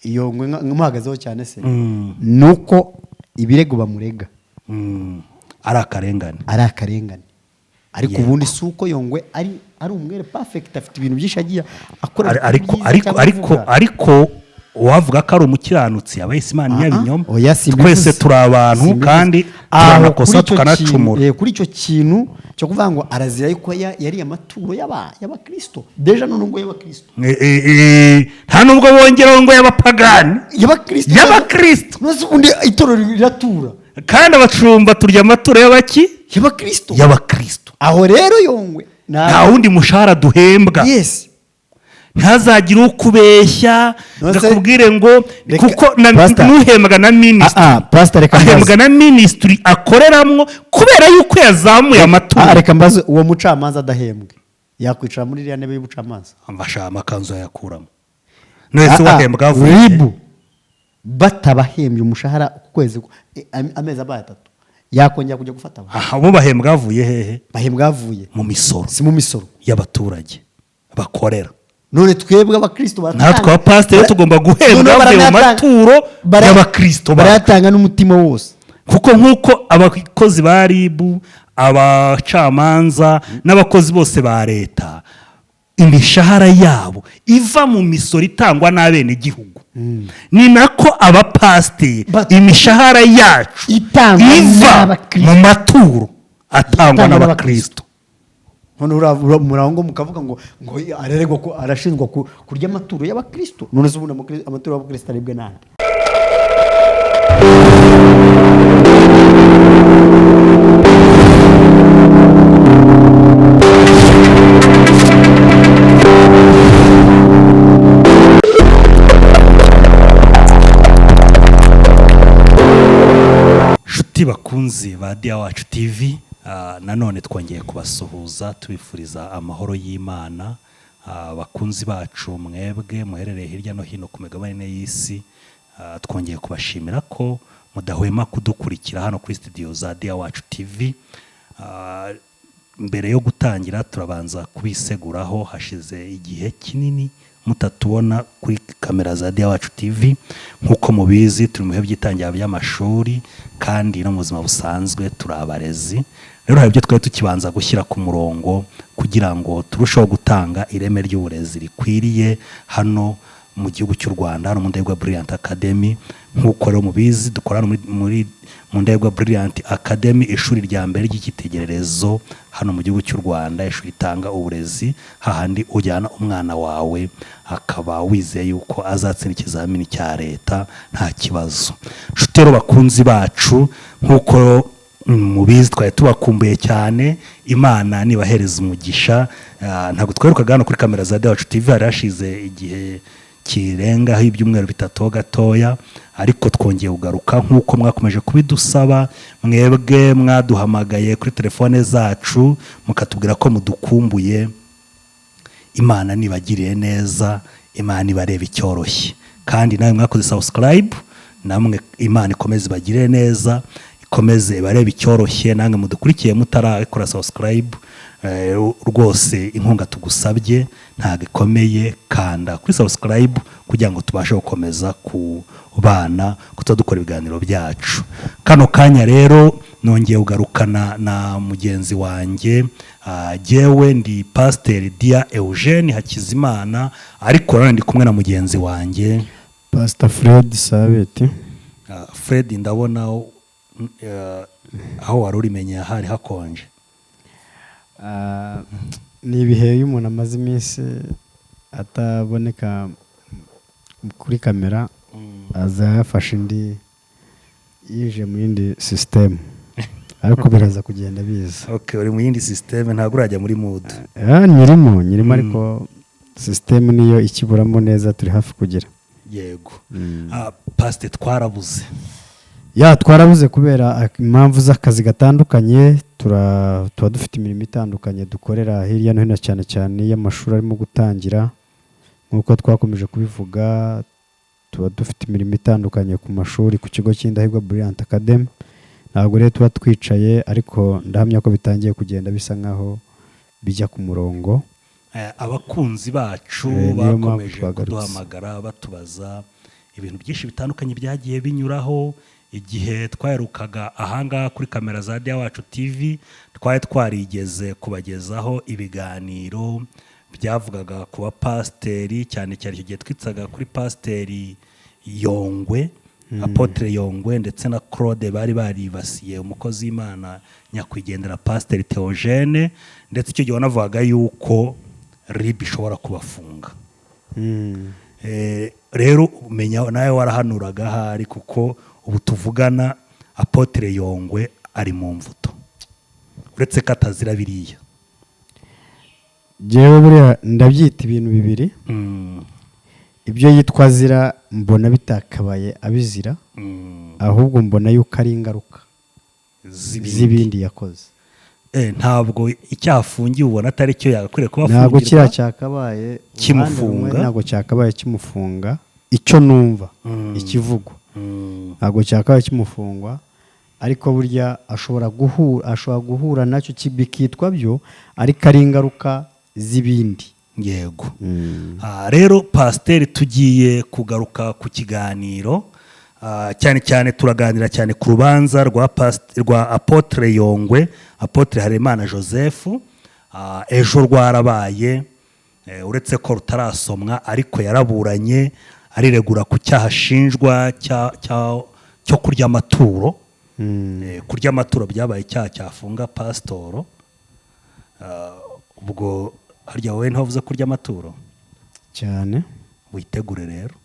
iyo nkumuhagazeho cyane se nuko ibirego bamurega ari akarengane ariko ubundi suko Yongwe ari umwere perfect afite ibintu byinshi agiye akora ariko wavuga ko ari umukiranutsi abayise Imana nyabinyoma twese turi abantu kandi turanakosa tukanacumura kuri icyo kintu cyo kuvuga ngo arazira yuko yari amaturo y'abakristo deja none ngo y'abakristo nta nubwo bongeraho ngo y'abapagani y'abakristo nose ubundi itorero riratura kandi abacumba turya amaturo y'abakristo aho rero Yongwe nta wundi mushahara duhembwa yes ntazagire ukubeshya ndakubwire ngo kuko nuhembwa na ministry ahembwa na ministry akoreramwo kubera yuko yazamuye amaturo reka mbaze uwo mucamanza adahembwe yakwicara muri iriya ntebe y'ubucamanza ambasha amakanzu yakuramo nese wahembwa avuye batabahembye umushahara ku kwezi amezi abaye 3 yakongera kujya gufata abo bahembwa avuye hehe bahembwa avuye mu misoro si mu misoro y'abaturage bakorera none twebwe abakristo natwe abapasiteri tugomba guhembwa mu maturo y'abakristo baratanga n'umutima wose kuko nkuko abakozi ba ribu abacamanza n'abakozi bose ba leta imishahara yabo iva mu misoro itangwa n'abene gihugu ni nako abapasiteri imishahara yacu iva mu maturo atangwa n'abakristo none murango mukavuga ngo arerego ko arashinzwa kurya amaturo y'abakristo none se ubundi amaturo y'abakristo aribwe nande shuti bakunzi ba Dia Wacu TV nanone twongeye kubasuhuza tubifuriza amahoro y'Imana bakunzi bacu mwebwe muherereye hirya no hino ku migabane y'isi twongeye kubashimira ko mudahwema kudukurikira hano kuri studio za Dia Wacu TV mbere yo gutangira turabanza kubiseguraho hashize igihe kinini mutatubona kuri kamera za Dia Wacu TV nkuko mubizi turi mu bihe by'itangira by'amashuri kandi no mu buzima busanzwe turabarezi rero habyo twari tukibanza gushyira ku murongo kugira ngo turusheho gutanga ireme ry'uburezi rikwiriye hano mu gihugu cy'u Rwanda no mu Ndegwa Brilliant Academy nkuko rero mubizi dukorana muri mu Ndegwa Brilliant Academy ishuri rya mbere ry'ikitegererezo hano mu gihugu cy'u Rwanda ishuri itanga uburezi hahandi ujyana umwana wawe akaba wizeye yuko azatsinda ikizamini cya leta nta kibazo shutero bakunzi bacu nkuko mubizi twari tubakumbuye cyane Imana nibahereza umugisha ntabwo twerukaga hano kuri kamera za Dia Wacu TV harashize igihe kirengaho ibyumweru 3 gatoya ariko twongeye ugaruka nkuko mwakomeje kubidusaba mwebwe mwaduhamagaye kuri telefone zacu mukatubwira ko mudukumbuye Imana nibagiriye neza Imana ibareba icyoroshye kandi nawe mwakoze subscribe namwe Imana ikomeze bagire neza ikomeze bareba icyoroshye nange mudukurikiye mutarakora subscribe rwose inkunga tugusabye ntago ikomeye kanda kuri subscribe kugira ngo tubashe gukomeza kubana kutadukora ibiganiro byacu kano kanya rero nongeye ugarukana na mugenzi wanjye jewe ndi Pastor Dia Eugene Hakizimana ariko rero ndi kumwe na mugenzi wanjye Pastor Fred Sabeti Fred ndabona aho wari urimenye hari hakonje ni ibihe y'umuntu amaze iminsi ataboneka kuri kamera azafasha indi yije mu yindi system ariko biraza kugenda biza uri mu yindi system ntabwo urajya muri mood nyirimo ariko system niyo ikiburamo neza turi hafi kugira yego Pastor twarabuze twarabuze kubera impamvu z'akazi gatandukanye tuba dufite imirimo itandukanye dukorera hirya no hino cyane cyane y'amashuri arimo gutangira nk'uko twakomeje kubivuga tuba dufite imirimo itandukanye ku mashuri ku kigo cy'Indahigwa Brilliant Academy ntabwo rero tuba twicaye ariko ndahamya ko bitangiye kugenda bisa nkaho bijya ku murongo abakunzi bacu bakomeje kuduhamagara batubaza ibintu byinshi bitandukanye byagiye binyuraho. Igihe twaherukaga ahangaha kuri kamera za Dia Wacu TV twari twarigeze kubagezaho ibiganiro byavugaga ku bapasiteri, cyane cyane icyo gihe twitsaga kuri pasiteri Yongwe, Apotre Yongwe ndetse na Claude bari baribasiye umukozi w'Imana nyakwigendera pasiteri Eugene, ndetse icyo gihe wanavugaga yuko RIB ishobora kubafunga. Rero umenya nawe warahanuraga ahari, kuko ubu tuvugana Apotre Yongwe ari mu mvuto, uretse ko atazira biriya. Jewe buriya ndabyita ibintu bibiri. Ibyo yitwa azira mbona bitakabaye abizira, ahubwo mbona yuko ari ingaruka z'ibindi yakoze. Ntabwo icyaha afungiwe ubona atari cyo yagakwiriye kuba afungirwa. Ntabwo kiriya cyakabaye kimufunga, ntabwo cyakabaye kimufunga. Icyo numva ikivugwa ntabwo cyakabaye kimufungwa, ariko burya ashobora guhura nacyo bikitwa byo, ariko ari ingaruka z'ibindi. Yego. Rero pasiteri, tugiye kugaruka ku kiganiro, cyane cyane turaganira cyane ku rubanza rwa Apotre Yongwe, Apotre Harerimana Joseph. Ejo rwarabaye, uretse ko rutarasomwa, ariko yaraburanye ariregura ku cyaha ashinjwa cyo kurya amaturo. Kurya amaturo byabaye icyaha cyafunga pasitoro. Ubwo harya wowe ntavuze kurya amaturo cyane, witegure rero.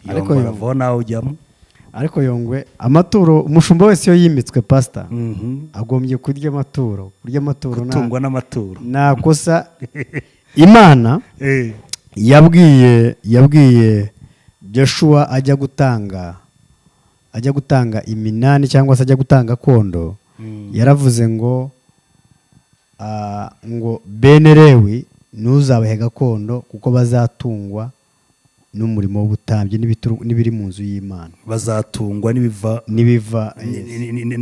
Ariko Yongwe nawe ujyamo. Ariko Yongwe, amaturo umushumba wese iyo yimitswe pastor agombye kurya amaturo. Kurya amaturo gutungwa n'amaturo nta kosa. Imana yabwiye Joshua ajya gutanga iminani cyangwa se ajya gutanga kondo, yaravuze ngo bene Lewi ntuzabahe gakondo, kuko bazatungwa n'umurimo w'ubutambyi n'ibiri mu nzu y'Imana. Bazatungwa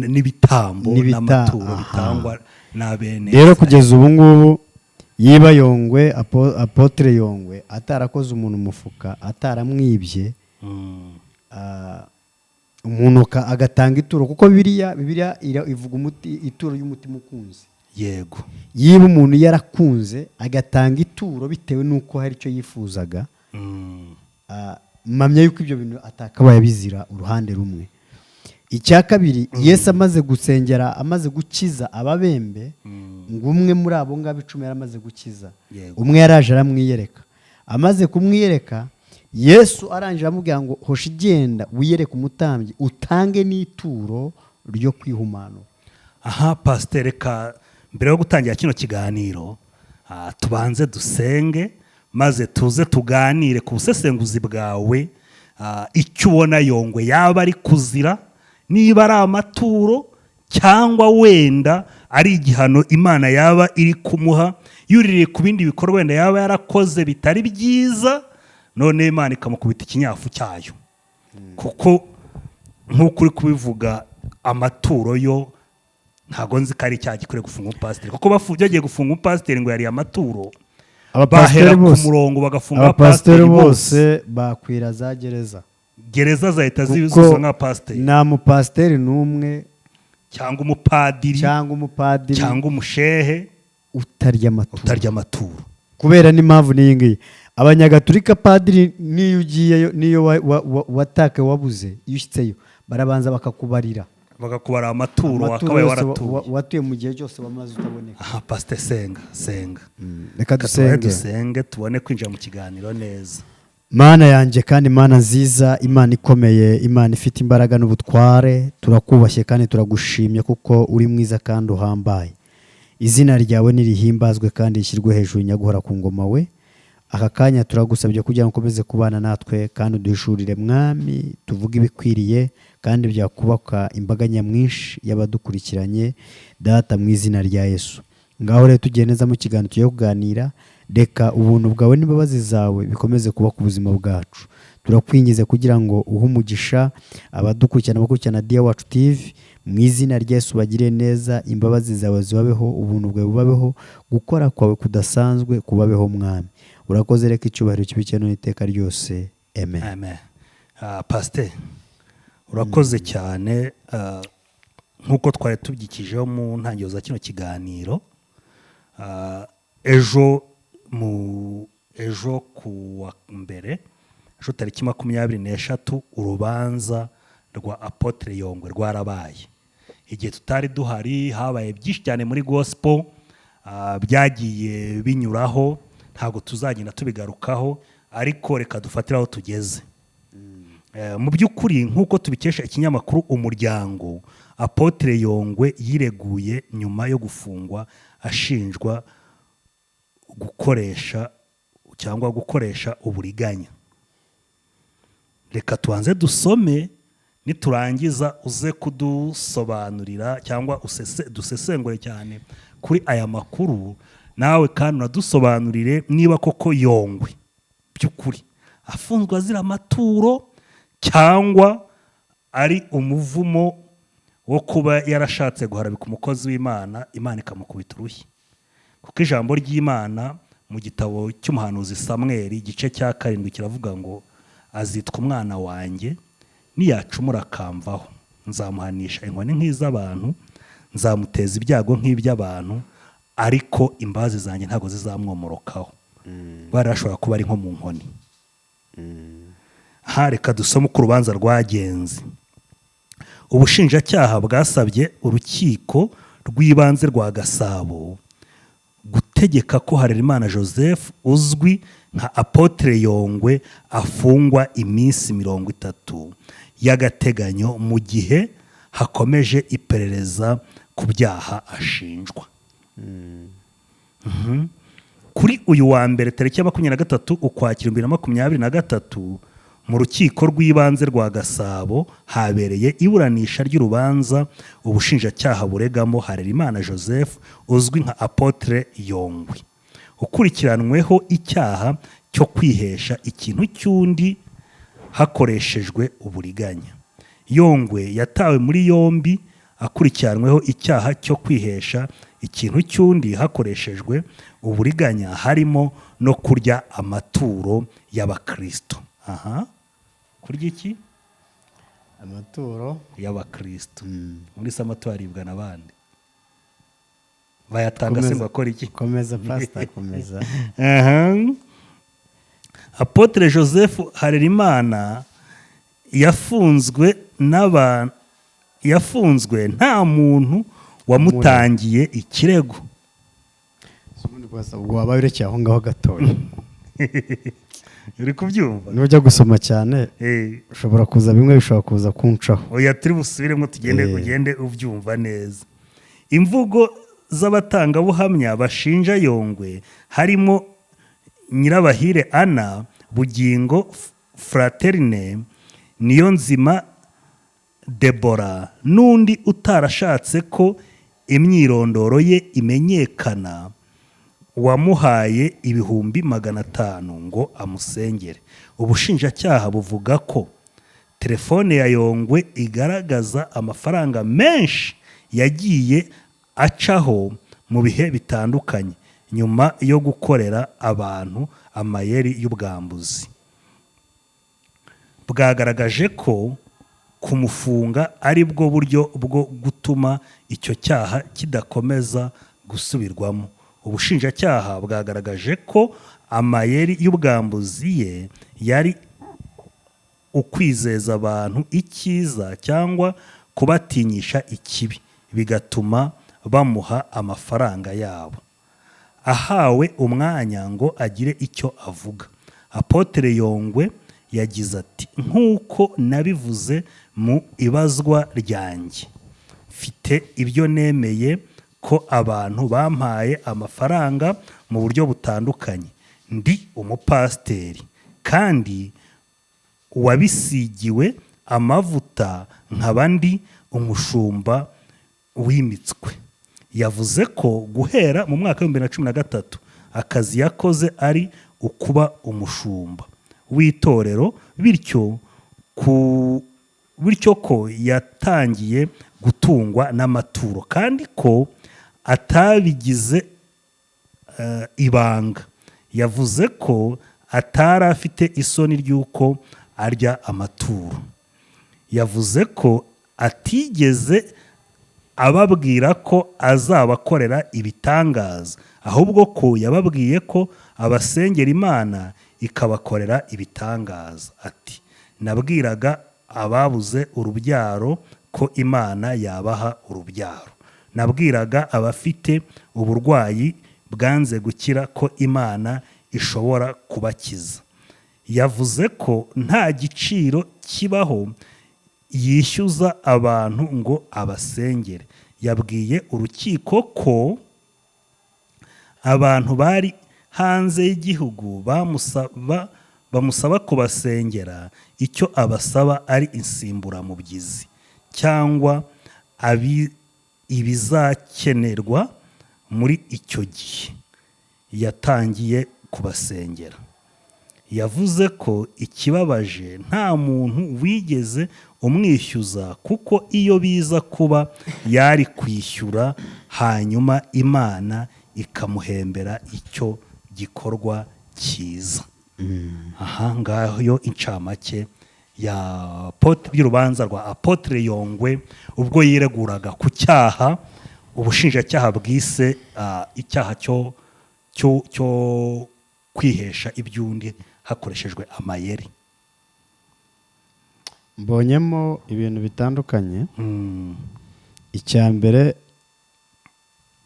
n'ibitambo n'amaturo bitangwa n'abene. Rero kugeza ubu ngubu yiba Yongwe, Apotre Yongwe atarakoze umuntu umufuka, ataramwibye, umuntu agatanga ituro, kuko Bibiliya ivuga ituro y'umutima ukunze. Yego. Yiba umuntu yarakunze agatanga ituro bitewe n'uko hari icyo yifuzaga, mpamya yuko ibyo bintu atakabaye abizira uruhande rumwe. Icya kabiri, Yesu amaze gusengera, amaze gukiza ababembe, ngo umwe muri abo ngabo 10 yaramaze gukiza. Umwe yaraje aramwiyereka, amaze kumwiyereka, Yesu arangije amubwira ngo hoshi genda wiyereke umutambyi utange n'ituro ryo kwihumanura. Aha pasiteri, ka mbere yo gutangira kino kiganiro tubanze dusenge, maze tuze tuganire ku busesenguzi bwawe, icyo ubona Yongwe yaba ari kuzira, niba ari amaturo cyangwa wenda ari igihano Imana yaba iri kumuha yuririye ku bindi bikorwa wenda yaba yarakoze bitari byiza, none Imana ikamukubita ikinyafu cyayo. Kuko nk'uko uri kubivuga, amaturo yo ntago nzi ko ari icyaha gikwiriye gufunga umupasiteri, kuko bagiye gufunga umupasiteri ngo yari amaturo, bahera ku murongo bagafunga abapasiteri bose bakwira za gereza zahita zizuza nka pasiteri. Nta mupasiteri n'umwe cyangwa umupadiri cyangwa umushehe utarya amaturo. Kubera n'impamvu n'iyi ngiyi, abanyagatulika padiri niyo ugiyeyo, niyo watake wabuze, iyo ushyitseyo barabanza bakakubara amaturo wakabaye watuye mu gihe cyose wamaze utaboneka. Aha pasiteri, senga. Reka dusenge tubone kwinjira mu kiganiro neza. Mana yanjye kandi Mana nziza, Imana ikomeye, Imana ifite imbaraga n'ubutware, turakubashye kandi turagushimye kuko uri mwiza kandi uhambaye. Izina ryawe nirihimbazwe kandi ishyirwe hejuru nyaguhora ku ngoma we. Aka kanya turagusabye kugira ngo ukomeze kubana natwe kandi uduhishurire Mwami, tuvuge ibikwiriye kandi byakubaka imbaga nyamwinshi y'abadukurikiranye, Data mu izina rya Yesu. Ngaho rero tugiye neza mu kiganiro tugiye kuganira, reka ubuntu bwawe n'imbabazi zawe bikomeze kuba ku buzima bwacu. Turakwingize kugira ngo uhe umugisha abadukurikirana Dia Wacu TV, mu izina rya Yesu bagire neza, imbabazi zawe zibabeho, ubuntu bwawe bubabeho, gukora kwawe kudasanzwe kubabeho Mwami. Urakoze, reka icyubahiro kibe cye none iteka ryose. amen. Amen. Pasiteri urakoze cyane, nk'uko twari tubyikijeho mu ntangiriro za kino kiganiro. Ejo ku wa mbere, ejo tariki 26 urubanza rwa Apotre Yongwe rwarabaye. Igihe tutari duhari habaye byinshi cyane muri gospel, byagiye binyuraho, ntabwo tuzagenda tubigarukaho, ariko reka dufatire aho tugeze. Mu by'ukuri nk'uko tubikesha ikinyamakuru Umuryango, Apotre Yongwe yireguye nyuma yo gufungwa ashinjwa gukoresha uburiganya. Reka tuanze dusome, niturangiza uze kudusobanurira cyangwa dusesengure cyane kuri aya makuru, nawe kandi unadusobanurire niba koko Yongwe by'ukuri afunzwe azira amaturo cyangwa ari umuvumo wo kuba yarashatse guharabika umukozi w'Imana, Imana ikamukubita urushyi. Kuko ijambo ry'Imana mu gitabo cy'umuhanuzi Samweli igice cya 7 kiravuga ngo azitwa umwana wanjye, niyacumura akamvaho nzamuhanisha inkoni nk'iz'abantu, nzamuteza ibyago nk'iby'abantu, ariko imbabazi zanjye ntabwo zizamwomorokaho. Barashobora kuba ari nko mu nkoni. Reka dusome uko urubanza rwagenze. Ubushinjacyaha bwasabye urukiko rw'ibanze rwa Gasabo gutegeka ko Harerimana Joseph uzwi nka Apotre Yongwe afungwa iminsi 30 y'agateganyo mu gihe hakomeje iperereza ku byaha ashinjwa. Kuri uyu wa mbere tariki 23 Ukwakira 2023 mu rukiko rw'ibanze rwa Gasabo habereye iburanisha ry'urubanza ubushinjacyaha buregamo Harerimana Joseph uzwi nka Apotre Yongwe, ukurikiranweho icyaha cyo kwihesha ikintu cy'undi hakoreshejwe uburiganya. Yongwe yatawe muri yombi akurikiranweho icyaha cyo kwihesha ikintu cy'undi hakoreshejwe uburiganya, harimo no kurya amaturo y'abakristo. Kurya iki? Amaturo y'abakristo. Muri amaturo aribwa n'abandi. Bayatanga se bakora iki? Komeza pastor, komeza. Apotre Joseph Harerimana yafunzwe nta muntu wamutangiye ikirego. Ubwo waba urekeye aho ngaho gatoya. Uri kubyumva? Nujya gusoma cyane ushobora kuza bimwe bishobora kuza kuncaho. Oya turi busubiremo ugende ubyumva neza. Imvugo z'abatangabuhamya bashinja Yongwe harimo Nyirabahire Anna, Bugingo Fraterne, Niyonzima Debora n'undi utarashatse ko imyirondoro ye imenyekana, wamuhaye ibihumbi 500 ngo amusengere. Ubushinjacyaha buvuga ko telefone ya Yongwe igaragaza amafaranga menshi yagiye acaho mu bihe bitandukanye nyuma yo gukorera abantu amayeri y'ubwambuzi. Bwagaragaje ko kumufunga ari bwo buryo bwo gutuma icyo cyaha kidakomeza gusubirwamo. Ubushinjacyaha bwagaragaje ko amayeri y'ubwambuzi ye yari ukwizeza abantu icyiza cyangwa kubatinyisha ikibi, bigatuma bamuha amafaranga yabo. Ahawe umwanya ngo agire icyo avuga, Apotre Yongwe yagize ati, nk'uko nabivuze mu ibazwa ryanjye, mfite ibyo nemeye ko abantu bampaye amafaranga mu buryo butandukanye. Ndi umupasiteri kandi wabisigiwe amavuta, nkaba ndi umushumba wimitswe. Yavuze ko guhera mu mwaka wa 2013 akazi yakoze ari ukuba umushumba w'itorero, bityo ko yatangiye gutungwa n'amaturo kandi ko atabigize ibanga. Yavuze ko atari afite isoni ry'uko arya amaturo. Yavuze ko atigeze ababwira ko azabakorera ibitangaza, ahubwo ko yababwiye ko abasengera Imana ikabakorera ibitangaza. Ati, nabwiraga ababuze urubyaro ko Imana yabaha urubyaro. Nabwiraga abafite uburwayi bwanze gukira ko Imana ishobora kubakiza. Yavuze ko nta giciro kibaho yishyuza abantu ngo abasengere. Yabwiye urukiko ko abantu bari hanze y'igihugu bamusaba kubasengera, icyo abasaba ari insimburamubyizi cyangwa ibizakenerwa muri icyo gihe. Yatangiye kubasengera. Yavuze ko ikibabaje nta muntu wigeze umwishyuza, kuko iyo biza kuba yari kwishyura hanyuma Imana ikamuhembera icyo gikorwa cyiza. Aha ngaho incamake y'urubanza rwa Apotre Yongwe ubwo yireguraga ku cyaha ubushinjacyaha bwise icyaha cyo kwihesha iby'undi hakoreshejwe amayeri. Mbonyemo ibintu bitandukanye. Icya mbere,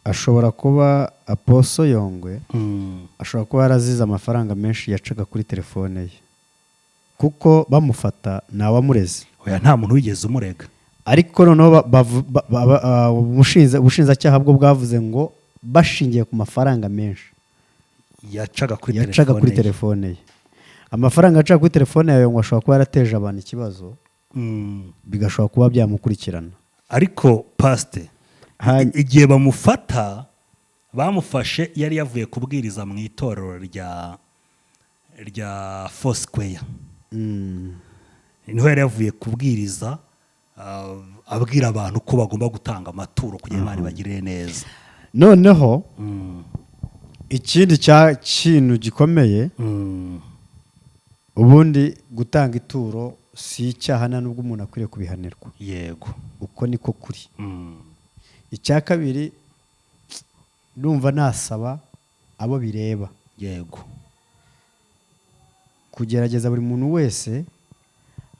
ashobora kuba Apostle Yongwe ashobora kuba yarazize amafaranga menshi yacaga kuri telefone ye, kuko bamufata ntawamureze. Oya, nta muntu wigeze umurega. Ariko noneho ubushinjacyaha bwo bwavuze ngo bashingiye ku mafaranga menshi yacaga kuri telefone ye. Amafaranga yacaga kuri telefone yawe ngo ashobora kuba yarateje abantu ikibazo, bigashobora kuba byamukurikirana. Ariko pasite, igihe bamufashe yari yavuye kubwiriza mu itorero rya Foursquare. Niho yari yavuye kubwiriza abwira abantu ko bagomba gutanga amaturo kugira Imana ibagirire neza. Noneho ikindi kintu gikomeye, ubundi gutanga ituro si icyaha, nta nubwo umuntu akwiriye kubihanirwa. Yego, uko niko kuri. Icya kabiri, numva nasaba abo bireba, yego, kugerageza buri muntu wese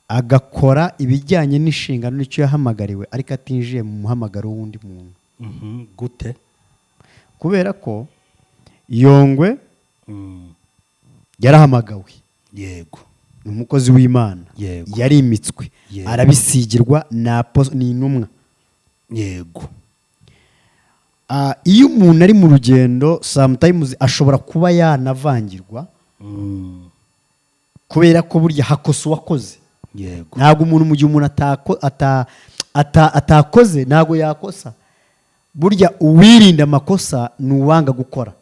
agakora ibijyanye n'inshingano n'icyo yahamagariwe, ariko atinjiye mu muhamagaro w'undi muntu. Gute? Kubera ko Yongwe yarahamagawe, yego, ni umukozi w'Imana, yarimitswe, arabisigirwa ni intumwa. Yego. Iyo umuntu ari mu rugendo, sometimes ashobora kuba yanavangirwa, kubera ko burya hakosa uwakoze. Yego. Ntabwo umuntu mu gihe umuntu atakoze ntabwo yakosa. Burya uwirinda amakosa ni uwanga gukora.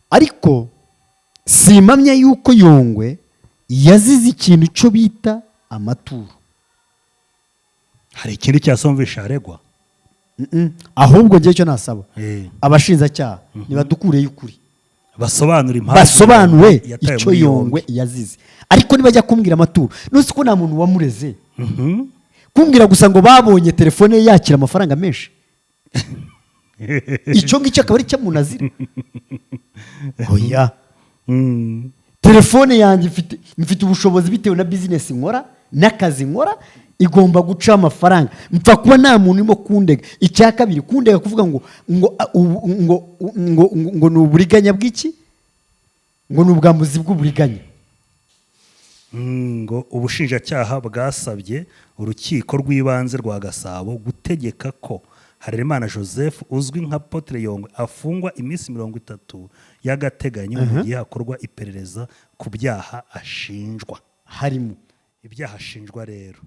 Ariko simpamya yuko Yongwe yazize ikintu cyo bita amaturo. Hari ikindi cyasomvisha aregwa? Ahubwo ngiye cyo nasaba abashinjacyaha nibadukureyo ukuri, basobanure icyo Yongwe yazize. Ariko nibajya kumbwira amaturo, nusi ko nta muntu wamureze, kumbwira gusa ngo babonye telefone ye yakira amafaranga menshi, icyo ngicyo akaba ari cyo umuntu azira. Oya, telefone yanjye mfite ubushobozi bitewe na business nkora n'akazi nkora, igomba guca amafaranga. Mpfa kuba nta muntu urimo kundega. Icya kabiri, kundega kuvuga ngo ni uburiganya bw'iki, ngo ni ubwambuzi bw'uburiganya. Ngo ubushinjacyaha bwasabye urukiko rw'ibanze rwa Gasabo gutegeka ko Harerimana Joseph uzwi nka Apotre Yongwe afungwa iminsi 30 y'agateganyo mu gihe hakorwa iperereza ku byaha ashinjwa. Harimo ibyaha ashinjwa rero.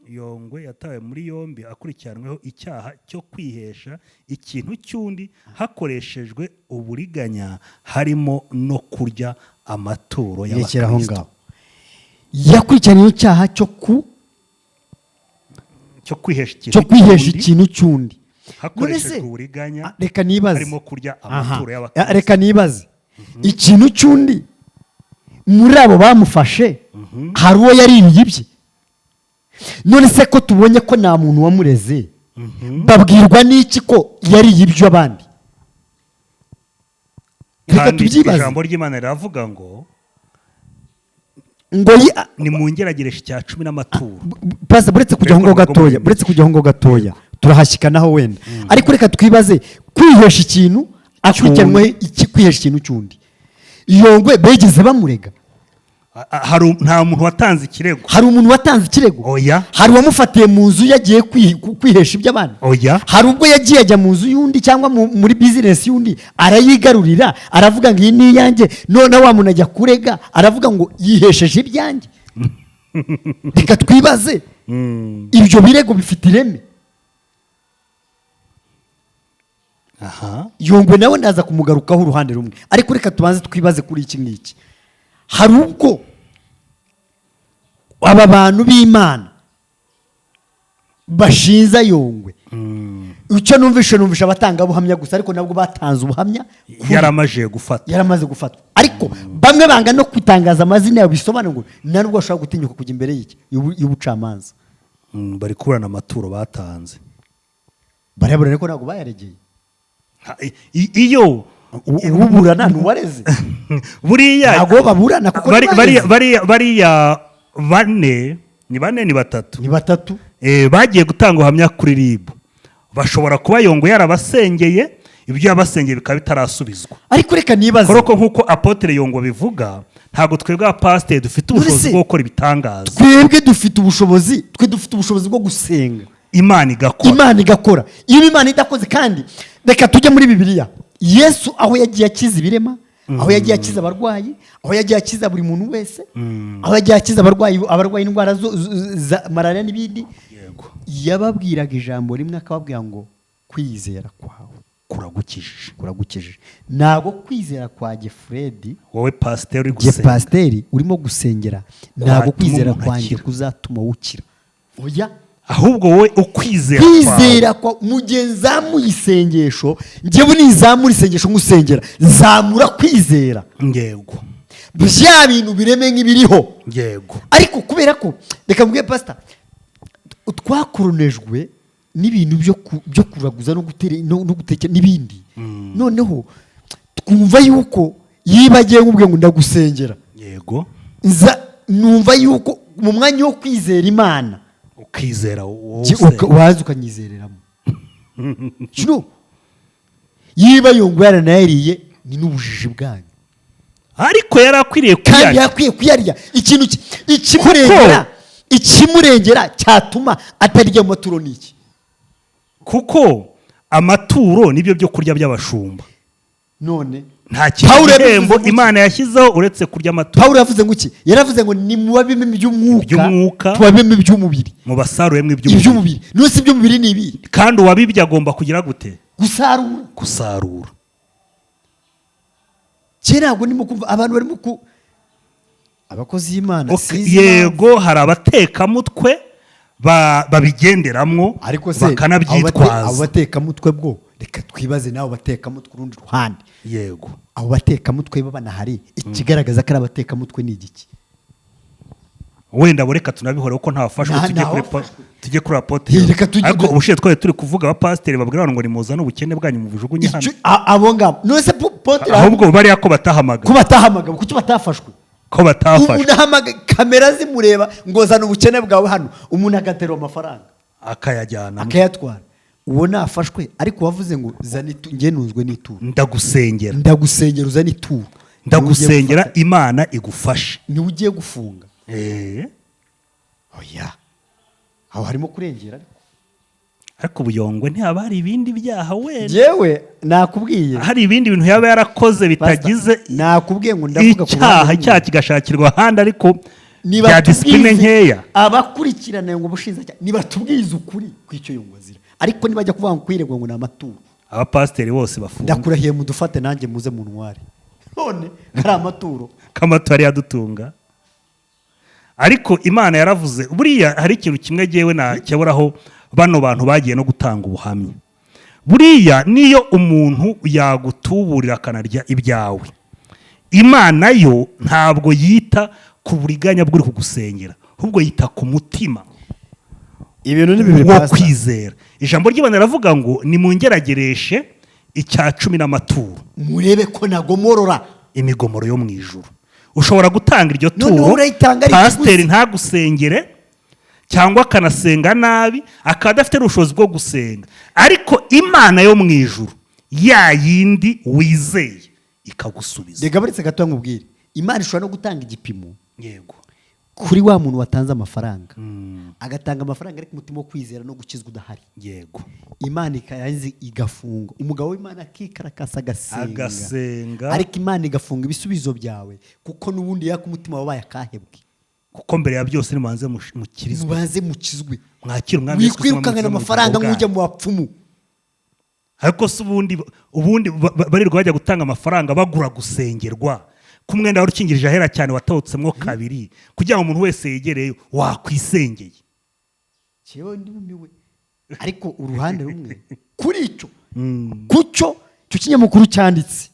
Yongwe yatawe muri yombi akurikiranweho icyaha cyo kwihesha ikintu cy'undi hakoreshejwe uburiganya, harimo no kurya amaturo y'abakristo. Yakurikiranyweho icyaha cyo kwihesha ikintu cy'undi hakoreshejwe uburiganya reka nibaze harimo kurya amaturo y'abakristo. reka nibaze ikintu cy'undi muri abo bamufashe hari uwo yaririye ibye. None se ko tubonye ko nta muntu wamureze babwirwa n'iki ko yariye ibyo abandi? Reka tubyibaze. Ijambo ry'Imana riravuga ngo ni mu ngerageresha cya 10 n'amaturo. Pastor buretse kujya ngo gatoya turahashyikanaho wenda, ariko reka twibaze kwihesha ikintu akurikiranwe kwihesha ikintu cy'undi. Yongwe begeze bamurega? Nta muntu watanze ikirego. Hari umuntu watanze ikirego? Oya. Hari uwamufatiye mu nzu yagiye kwihesha iby'abandi? Oya. Hari ubwo yagiye ajya mu nzu y'undi cyangwa muri business y'undi arayigarurira aravuga ngo iyi ni iyanjye, none wa muntu ajya kurega aravuga ngo yihesheje ibyanjye. Reka twibaze ibyo birego bifite ireme. Yongwe nawe ndaza kumugarukaho uruhande rumwe, ariko reka tubanze twibaze kuri iki ngiki. Hari ubwo aba bantu b'Imana bashinza Yongwe, icyo numvishe abatangabuhamya gusa, ariko nabwo batanze ubuhamya yaramaze gufatwa. Ariko bamwe banga no kwitangaza amazina yabo bisobanura ngo nta nubwo bashobora gutinyuka kujya imbere y'ubucamanza. Bari kuburana amaturo batanze, barabura ariko ntabwo bayaregeye. Iyo uburana ntuwareze buriya ntabwo baburana kuko bariya bane ni batatu bagiye gutanga ubuhamya kuri RIB. Bashobora kuba Yongwe yarabasengeye, ibyo yabasengeye bikaba bitarasubizwa. Ariko reka nibaze koroko nkuko Apotre Yongwe bivuga, ntabwo twebwe pastor dufite ubushobozi bwo gukora ibitangaza. Twebwe dufite ubushobozi bwo gusenga, Imana igakora. Iyo Imana idakoze kandi reka tujye muri Bibiliya. Yesu aho yagiye akiza ibirema, aho yagiye akiza abarwayi, aho yagiye akiza buri muntu wese, aho yagiye akiza abarwayi indwara za malaria n'ibindi, yababwiraga ijambo rimwe akababwira ngo kwizera kwawe kuragukijije. Ntabwo kwizera kwa Gefredi wowe pasteur urimo gusengera, ntabwo kwizera kwanjye kuzatuma wukira. Oya, ahubwo wowe ukwizera kwa mugenzamu isengesho, njyewe nizamura isengesho ngusengera, zamura kwizera. Yego. Bya bintu bireme nk'ibiriho. Yego. Ariko kubera ko reka mbwiye pastor, twakoronejwe n'ibintu byo kuraguza no gutekera n'ibindi. Noneho twumva yuko yibagiye nk'ubwe ngo ndagusengera. Yego. Numva yuko mu mwanya wo kwizera Imana ukizera waza ukanyizereramo. Kino yiba Yongwe yaranayariye ni n'ubujiji bwanyu, ariko yarakwiriye kuyarya. Kandi yakwiye kuyarya ikintu ikimurengera cyatuma atarya amaturo n'iki? Kuko amaturo nibyo byo kurya by'abashumba. None nta gihembo Imana yashyizeho uretse kurya amaturo. Pawulo yavuze ngo iki? Yaravuze ngo ni mubabime iby'umwuka tubabime iby'umubiri, mu basaruremo iby'umubiri. Nusi iby'umubiri ni ibi, kandi uwabibye agomba kugira gute? Gusarura. Kera ntabwo ndimo kumva abantu barimo abakozi y'Imana. Yego, hari abatekamutwe babigenderamwo bakanabyitwaza. Abo batekamutwe bwo reka twibaze nawe batekamutwe urundi ruhande. Yego. Abo batekamutwe babana hari ikigaragaza ko ari abatekamutwe ni igiki? Wenda boreka tunabihora uko ntafashwe tujye kuri Apotre. Ariko ubushiye twari turi kuvuga abapasiteri babwira ngo nimuzana ubukene bwanyu mu bujugunye hano. Abo ngabo nose Apotre ahubwo bari yako batahamaga. Kuki batafashwe? Ko batafashwe. Unahamaga kamera zimureba ngo zana ubukene bwawe hano, umuntu agatera amafaranga akayajyana akayatwara. Uwo nafashwe, ariko wavuze ngo zana nge nunzwe n'ituro. Ndagusengera uzana ituro. Ndagusengera Imana igufashe. Ni ugiye gufunga. Oya. Aho harimo kurengera. Ariko Yongwe ntihaba hari ibindi byaha wenda. Jewe nakubwiye. Hari ibindi bintu yaba yarakoze bitagize. Nakubwiye ngo ndavuga ku icyaha kigashakirwa handi, ariko bya discipline nkeya. Abakurikirana ngo bushinjacyaha nibatubwize ukuri kw'icyo Yongwe azira. Ariko nibajya kuvuga ngo kwiregwa ngo ni amaturo. Abapasiteri bose bafunga. Ndakurahiye mudufate nanjye muze mu ntware. None ari amaturo. Kamatori yadutunga. Ariko Imana yaravuze buriya hari ikintu kimwe giyewe na cyaburaho bano bantu bagiye no gutanga ubuhamya. buriya niyo umuntu yagutuburira akanarya ibyawe, Imana yo ntabwo yita ku buriganya bw'uri kugusengera, ahubwo yita ku mutima ibintu ni bibiri wo pastor. kwizera. Ijambo ry'Imana riravuga ngo nimungeragereshe icya 10 n'amaturo, murebe ko nagomorora imigomoro yo mu ijuru. Ushobora gutanga iryo Noneho turo, urayitanga ari pasiteri ikiguzi. ntagusengere cyangwa akanasenga nabi, akaba adafite ubushobozi bwo gusenga, ariko Imana yo mu ijuru ya yindi wizeye ikagusubiza. rega baretse gato nkubwire, Imana ishobora no gutanga igipimo Yego. kuri wa muntu watanze amafaranga, agatanga amafaranga ariko umutima wo kwizera no gukizwa udahari. Yego. Imana ikayanze igafunga umugabo w'Imana akikarakasa Agasenga. ariko Imana igafunga ibisubizo byawe kuko n'ubundi yaka umutima wabaye akahebwe. Kuko mbere ya byose nimubanze mukirizwe, mubanze mukizwe, mwakira umwami Yesu Kristo wikwirukangana amafaranga nk'ujya mu bapfumu. ariko se ubundi barirwa bajya gutanga amafaranga bagura gusengerwa ku mwenda wari ukingirije ahera cyane watawutsemwo kabiri kugira ngo umuntu wese yegereyo wakwisengeye. Cyewe ndumiwe, ariko uruhande rumwe kuri icyo kucyo cyo kinyamakuru cyanditse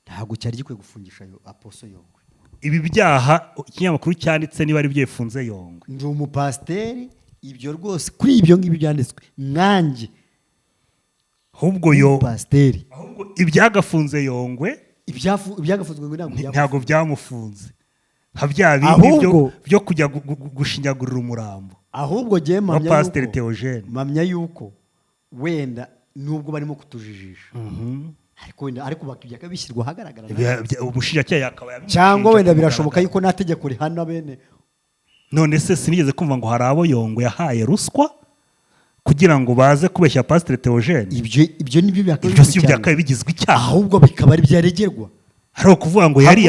ntabwo cyari gikwiye gufungisha Apostle Yongwe. Ibi byaha ikinyamakuru cyanditse niba ari byefunze Yongwe. Ndi umupasiteri, ibyo rwose kuri ibyo ngibyo byanditswe nkanjye Ahubwo ibyagafunze Yongwe ibyagafunzwe ngo ntabwo byamufunze nka bya bindi byo kujya gushinyagurira umurambo. Ahubwo giye mamya yuko wenda nubwo barimo kutujijisha ariko bakijya bishyirwa ahagaragara umushinjacyaha yakaba cyangwa wenda birashoboka yuko nta tegeko rihana bene. None se sinigeze kumva ngo hari abo Yongwe yahaye ruswa kugira ngo baze kubeshya Pastor Theogene. Ibyo nibyo byakabaye bigizwe icyaha, ahubwo bikaba ari byaregerwa. Hari ukuvuga ngo yari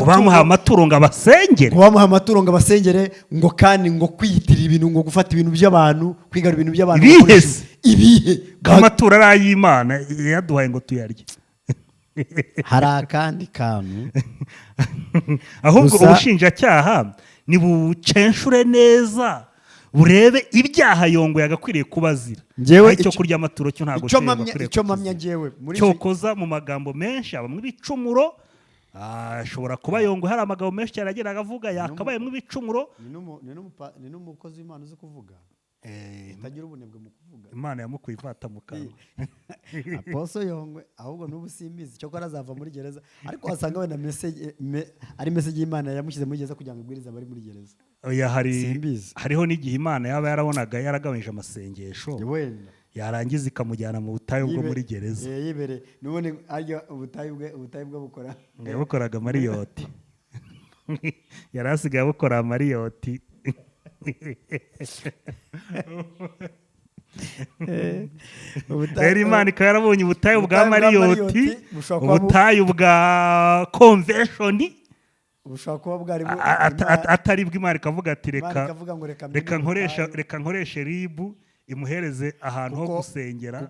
bamuha amaturo ngo abasengere, bamuha amaturo ngo abasengere, ngo kandi ngo kwiyitirira ibintu, ngo gufata ibintu by'abantu, kwigarura ibintu by'abantu. Ibihe amaturo ari ay'Imana yaduhaye ngo tuyarye. Hari akandi kantu ahubwo ubushinjacyaha nibucenshure neza burebe ibyaha Yongwe yagakwiriye kubazira. Icyo kurya amaturo cyo ntago icyo mamya ngewe cyo koza mu magambo menshi abamwe ibicumuro. Ashobora kuba Yongwe hari amagambo menshi cyane ageraga avuga yakabaye mu bicumuro. Ni n'umukozi w'Imana uzi kuvuga, utagira ubunebwe mu kuvuga. Imana yamukwifata mu kanwa. Apostle Yongwe ahubwo n'ubu simbizi cyo ko azava muri gereza, ariko wasanga wenda ari message y'Imana yamushyize muri gereza kugira ngo ibwirize abari muri gereza. Hariho n'igihe Imana yaba yarabonaga yaragabanyije amasengesho yarangiza ikamujyana mu butayu bwo muri gereza. Yibere nubone aryo ubutayu bwo bukora yabukoraga Mariyoti. Yari asigaye abukora Mariyoti. Rero Imana ikaba yarabonye ubutayu bwa Mariyoti, ubutayu bwa convention, ubushaka kuba bwarimo atari bw'Imana ikavuga ati reka nkoreshe ribu imuhereze ahantu ho gusengera,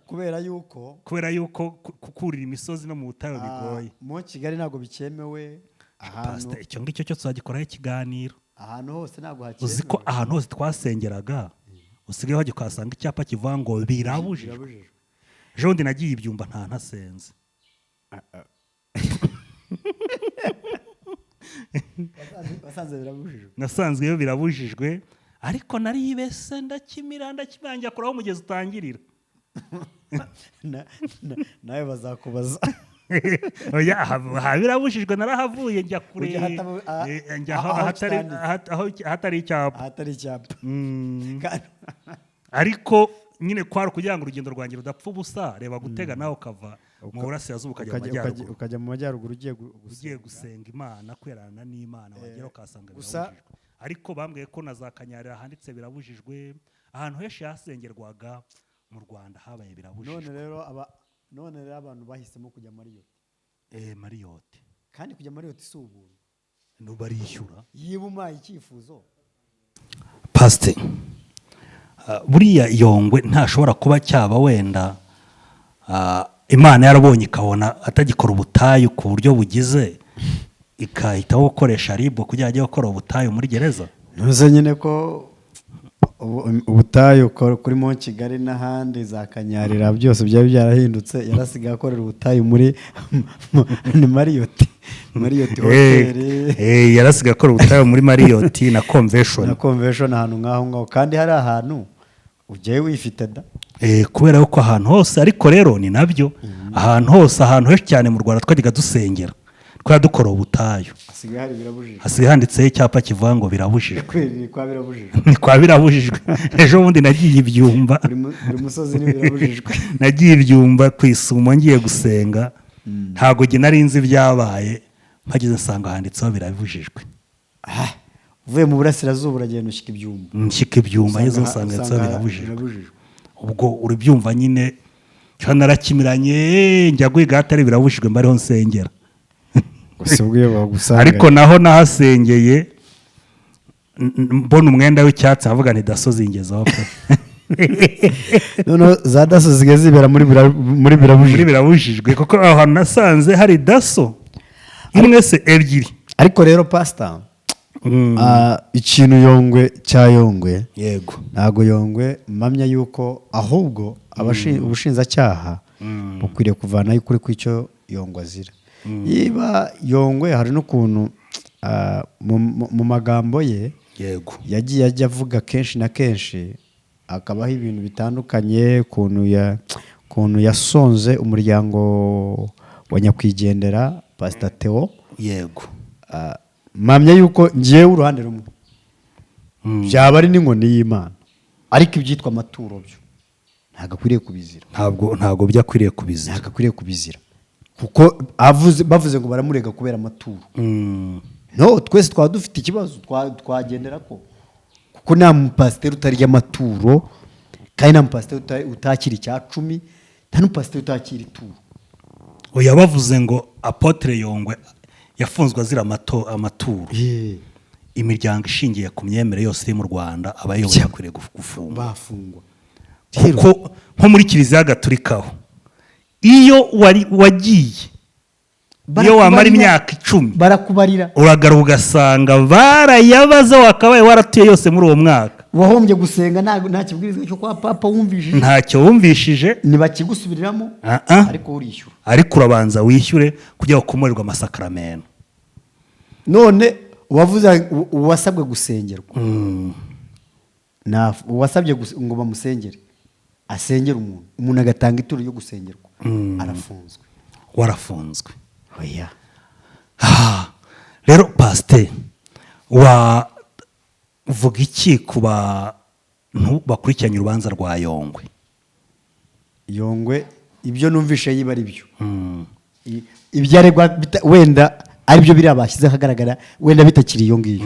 kubera yuko kukurira imisozi no mu butayu bigoye. Mu Kigali ntabwo bikemewe. Pastor, icyo ngicyo cyo tuzagikoraho ikiganiro. Ahantu hose ntabwo hakemewe. Uzi ko ahantu hose twasengeraga usigaye wajya ukahasanga icyapa kivuga ngo birabujijwe. Ejo bundi nagiye ibyumba nta ntasenze. Nasanzwe iyo birabujijwe, ariko naribese ndakimangira kuraho umugezi utangirira. Nawe bazakubaza. Oya, birabujijwe, narahavuye njya kure, ahatari icyapa. Ariko nyine kwari kugira ngo urugendo rwanjye rudapfa ubusa, reba gutega nawe ukava mu burasirazuba ukajya mu majyaruguru ugiye gusenga Imana, kwerana n'Imana, wagera ukasanga birabujijwe. Ariko bambwiye ko na za Kanyarira handitse birabujijwe, ahantu henshi hasengerwaga mu Rwanda habaye birabujijwe. None rero abantu bahisemo kujya Mariyoti. Mariyoti. Kandi kujya Mariyoti si ubuntu. Barishyura. Yiba umpaye icyifuzo. Pastor, buriya Yongwe ntashobora kuba cyaba wenda Imana yarabonye ikabona atagikora ubutayu ku buryo bugize, ikahitaho gukoresha ribu kugira ajye gukora ubutayu muri gereza. Ntuze nyine ko ubutayu kuri mo Kigali n'ahandi za Kanyarira byose byari byarahindutse yarasigaye akorera ubutayu muri ni Marriott hotel yarasigaye akorera ubutayu muri Marriott na convention ahantu ngaho kandi hari ahantu ujyayo wifite da kubera ko ahantu hose ariko rero ni nabyo ahantu hose ahantu henshi cyane mu Rwanda twajyaga dusengera twari dukora ubutayu hasigaye handitseho icyapa kivuga ngo birabujijwe ni kwa birabujijwe ejo bundi nagiye ibyumba buri musozi ni birabujijwe nagiye ibyumba ku Isumo ngiye gusenga ntago jye nari nzi byabaye mpageze nsanga handitseho birabujijwe uvuye mu burasirazuba uragenda nshyika ibyumba yezo nsanga handitseho birabujijwe ubwo uri byumva nyine narakimiranye njya guhiga atari birabujijwe mbariho nsengera ariko naho nahasengeye mbona umwenda w'icyatsi avuga ni daso zingezaho pe none za daso zigeze zibera muri birabujijwe kuko aho hantu nasanze hari daso imwe se ebyiri ariko rero pastor ikintu Yongwe cya Yongwe yego ntago Yongwe mpamya yuko ahubwo ubushinjacyaha bukwiriye kuvanayo ukuri kw'icyo Yongwe azira yiba Yongwe hari n'ukuntu mu magambo ye yego yagiye ajya avuga kenshi na kenshi akabaho ibintu bitandukanye kuntu yasonze umuryango wa nyakwigendera Pastor Theo yego mpamya yuko ngiye uruhande rumwe byaba ari n'inkoni y'Imana ariko ibyitwa amaturo byo ntago akwiriye kubizira ntago byakwiriye kubizira ntago akwiriye kubizira kuko bavuze ngo baramurega kubera amaturo no twese twaba dufite ikibazo twagendera ko kuko nta mupasiteri utarya amaturo kandi nta mupasiteri utakira icya 10 nta n'umupasiteri utakira ituro oya bavuze ngo Apotre Yongwe yafunzwe azira amaturo imiryango ishingiye ku myemere yose iri mu Rwanda abayoboye akwiriye gufungwa kuko nko muri Kiliziya Gatolika iyo wagiye iyo wamara imyaka 10 barakubarira uragaruka ugasanga barayabaza wakabaye waratuye yose muri uwo mwaka wahombye gusenga nta kibwirizwa cyo kwa papa wumvishije ntacyo wumvishije ntibakigusubiriramo ariko urishyura ariko urabanza wishyure kugira ngo kumurerwa amasakramentu none uwasabwe gusengerwa uwasabye ngo bamusengere asengera umuntu agatanga ituro ryo gusengerwa arafunzwe warafunzwe oya rero pastor wavuga iki ku bantu bakurikiranye urubanza rwa Yongwe ibyo numvishe yiba ari byo ibyo aregwa wenda ari byo biri abashyize hagaragara wenda bitakiri iyo ngiyo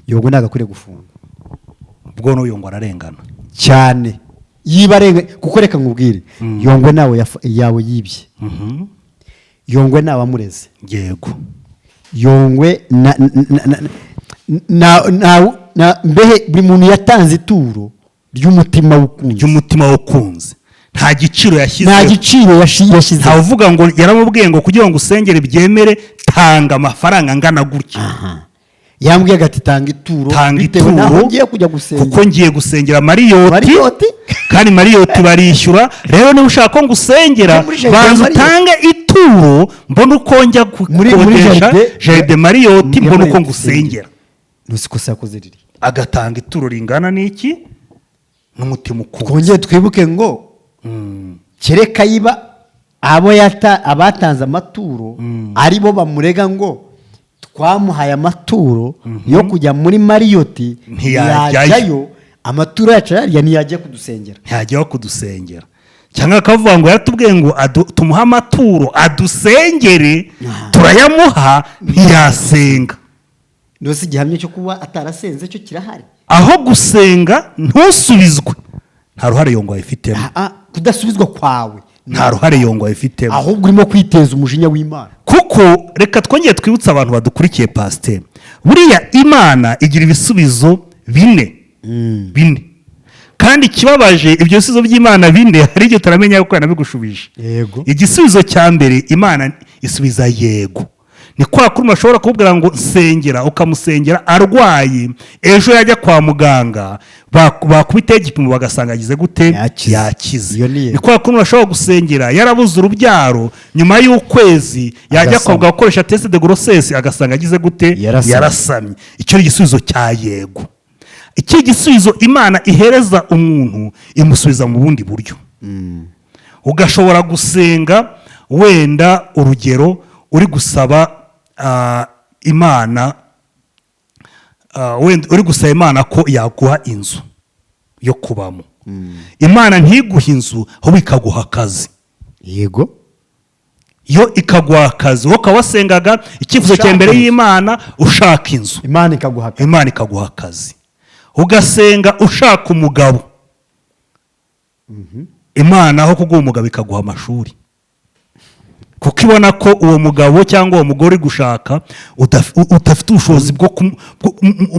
Yongwe nagakwiriye gufunga ubwo no Yongwe ararengana cyane yiba arenga kuko reka nkubwire Yongwe nawe yawe yibye Yongwe nawe amureze yego Yongwe mbehe buri muntu yatanze ituro ry'umutima wukunze nta giciro yashyize nta uvuga ngo yaramubwiye ngo kugira ngo usengere byemere tanga amafaranga angana gutya yambwiye ati tanga ituro ngiye kujya gusengera kuko ngiye gusengera Marriott kandi Marriott barishyura rero niba ushaka ko ngusengera banza utange ituro mbona uko njya gukodesha Jaride Marriott mbona uko ngusengera nusikosa yakoze riri agatanga ituro ringana n'iki n'umutima ukunze twongeye twibuke ngo kereka yiba abatanze amaturo aribo bamurega ngo twamuhaye amaturo yo kujya muri Marriott ntiyajyayo amaturo yacu ntiyajya kudusengera cyangwa akavuga ngo yatubwiye ngo tumuha amaturo adusengere turayamuha ntiyasenga ndose igihamya cyo kuba atarasenze cyo kirahari aho gusenga ntusubizwe nta ruhare Yongwe ayifitemo kudasubizwa kwawe nta ruhare Yongwe ayifitemo ahubwo urimo kwiteza umujinya w'Imana kuko reka twongeye twibutsa abantu badukurikiye pasteur buriya Imana igira ibisubizo bine kandi kibabaje ibyo bisubizo by'Imana bine hari igihe taramenya yuko yanabigushubije yego igisubizo cya mbere Imana isubiza yego ni kwa kuri ashobora kubwira ngo nsengera, ukamusengera arwaye, ejo yajya kwa muganga bakubitaho igipimo bagasanga agize gute, yakize. Ni kwa kuri ashobora gusengera yarabuze urubyaro, nyuma y'ukwezi yajya kwa muganga gukoresha test de grossesse agasanga agize gute, yarasamye. Icyo ni igisubizo cya yego. Iki gisubizo Imana ihereza umuntu imusubiza mu bundi buryo. Ugashobora gusenga wenda urugero uri gusaba Imana, wenda uri gusaba Imana ko yaguha inzu yo kubamo. Imana ntiguha inzu ahubwo ikaguha akazi. Yego. Yo ikaguha akazi, wowe wasengaga icyifuzo cya mbere y'Imana ushaka inzu, Imana ikaguha akazi. Ugasenga ushaka umugabo, Imana aho kuguha umugabo ikaguha amashuri, kuko ibona ko uwo mugabo cyangwa uwo mugore gushaka udafite ubushobozi bwo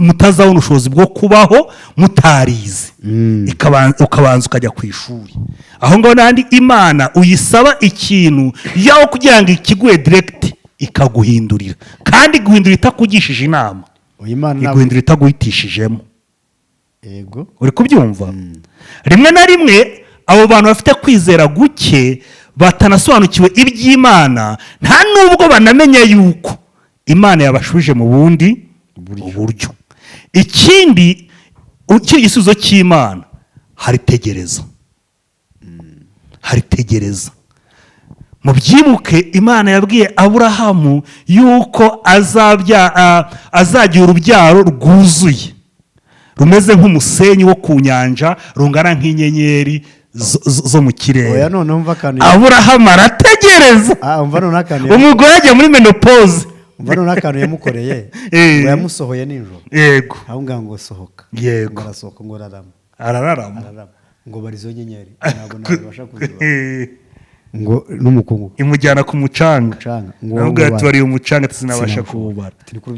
mutazabona ubushobozi bwo kubaho mutarize, ukabanza ukajya ku ishuri. Aho ngaho n'andi Imana uyisaba ikintu yaho kugira ngo ikiguhe direct ikaguhindurira, kandi guhindura itakugishije inama, iguhindura itaguhitishijemo. Yego. Uri kubyumva? Rimwe na rimwe abo bantu bafite kwizera guke batanasobanukiwe iby'Imana, nta nubwo banamenye yuko Imana yabashuje mu bundi buryo. Ikindi igisubizo cy'Imana haritegereza. Mu byibuke Imana yabwiye Aburahamu yuko azagira urubyaro rwuzuye, rumeze nk'umusenyi wo ku nyanja, rungana nk'inyenyeri zo mu kirere. Aburahamu arategereza. Umugore ajya muri menopause. Umva none akantu yamukoreye, ngo yamusohoye nijoro. Yego. Ahubwo ngo sohoka. Yego. Arasohoka ngo arararama. Ngo barizo nyenyeri ntabwo nabasha kuziba. Ngo n'umukungu imujyana ku mucanga. Nubwo yatubariye umucanga tuzinabasha kuwubara. Turi ku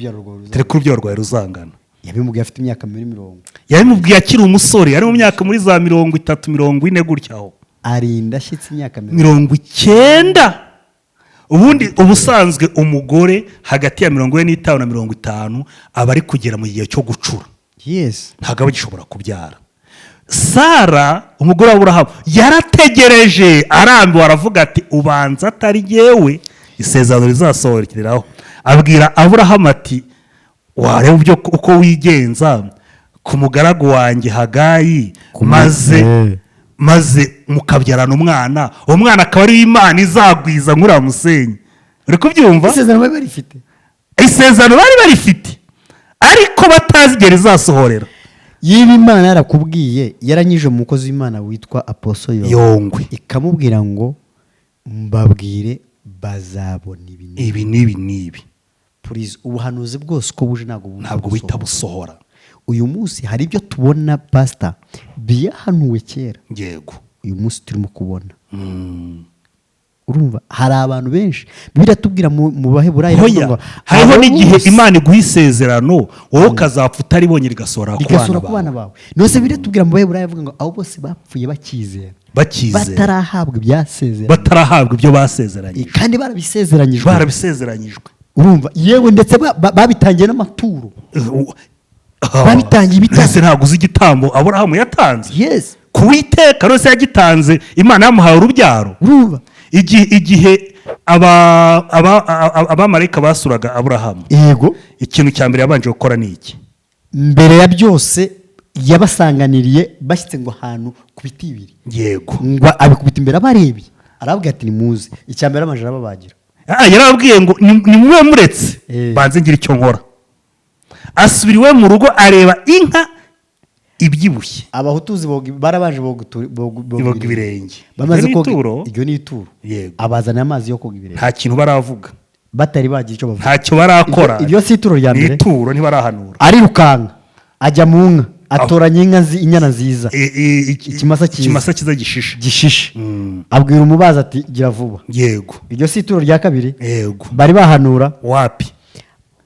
rubyaro rwawe ruzangana. Yabimubwiye afite imyaka 20. Yabimubwiye akiri umusore, ari mu myaka muri za 30-40 gutyaho. Arinda ashyitse imyaka 90. Ubundi ubusanzwe umugore hagati ya 45 na 50 aba ari kugera mu gihe cyo gucura. Yes. Ntabwo abagishobora kubyara. Sara umugore wa Aburahamu yarategereje, arambiwe, aravuga ati ubanza atari yewe isezerano rizasohoreraho. Abwira Aburahamu ati wareba byo uko wigenza ku mugaragu wanjye Hagayi, maze mukabyarana umwana, uwo mwana akaba ari Imana izagwiza nk'uriya musenyi. Uri kubyumva? Isezerano bari barifite ariko batazigera izasohorera. Yiba Imana yarakubwiye, yaranyije mu mukozi w'Imana witwa Apostle Yongwe, ikamubwira ngo mbabwire bazabona ibi n'ibi. Please, ubuhanuzi bwose uko buje ntabwo bita busohora. Uyu munsi hari ibyo tubona pastor byahanuwe kera. Yego. Uyu munsi turimo kubona. Urumva hari abantu benshi biratubwira mu Baheburayo ngo hariho n'igihe Imana iguha isezerano wowe ukazapfa utaribonye rigasohora ku bana bawe. Nose biratubwira mu Baheburayo avuga ngo abo bose bapfuye bakizera, batarahabwa batarahabwa ibyo basezeranye, kandi barabisezeranyijwe. Urumva yewe ndetse babitangiye n'amaturo. Babitangiye bitase ntabwo uzi igitambo Aburahamu yatanze. Yes. Kuwiteka rose yagitanze, Imana yamuhaye urubyaro. Urumva igihe abamarayika basuraga Aburahamu, yego, ikintu cya mbere yabanje gukora ni iki? Mbere ya byose yabasanganiriye bashyitse ngo ahantu ku biti bibiri. Yego. Ngo abikubita imbere abarebye, arababwira ati nimuze. Icya mbere amajara ababagira. Yarababwiye ngo ni mwe muretse banze ngira icyo nkora. Asubiriwe mu rugo areba inka ibyibushye. Abahutuzi barabanje boga ibirenge. Bamaze koga iryo ni ituro. Abazana amazi yo koga ibirenge. Nta kintu baravuga. Batari bagira icyo bavuga. Ntacyo barakora. Iryo si ituro rya mbere. Ituro ntibarahanura. Arirukanka ajya mu nka, atoranya inyana nziza. Ikimasa kiza gishishe. Abwira umubaza ati gira vuba. Yego. Iryo si ituro rya kabiri. Yego. Bari bahanura. Wapi?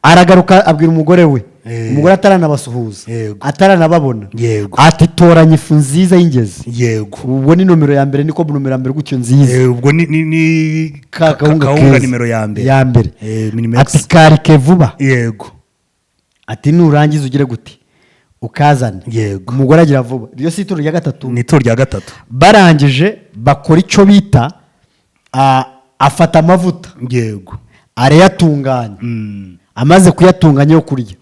Aragaruka abwira umugore we umugore ataranabasuhuza Yego. ataranababona Yego. ati toranya ifu nziza y'ingezi yego ubwo ni nomero ya mbere niko nomero ya mbere gutyo nziza ubwo ni kawunga nimero ya mbere ati karike vuba yego ati nurangiza ugire gute ukazana yego umugore agira vuba iryo si ituro rya gatatu ni ituro rya gatatu barangije bakora icyo bita afata amavuta yego arayatunganya amaze kuyatunganya yo kurya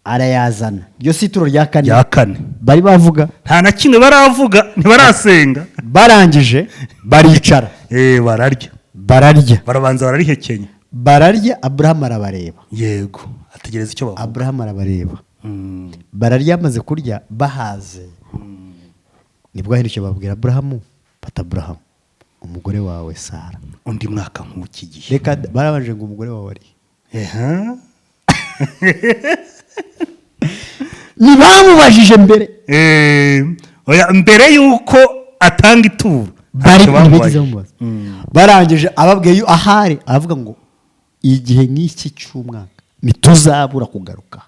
arayazana iryo si ituro rya kane bari bavuga nta na kimwe baravuga ntibarasenga barangije baricara bararya barabanza bararihekenya bararya Aburahamu arabareba yego ategereza icyo bavuga Aburahamu arabareba bararya bamaze kurya bahaze nibwo aherukiye babwira Aburahamu pata Aburahamu umugore wawe Sara undi mwaka nk'uki gihe reka barabanje ngo umugore wawe ari ntibamubajije mbere mbere y'uko atanga ituro barangije ababwiye ahari aravuga ngo igihe n'iki cy'umwaka ntituzabura kugaruka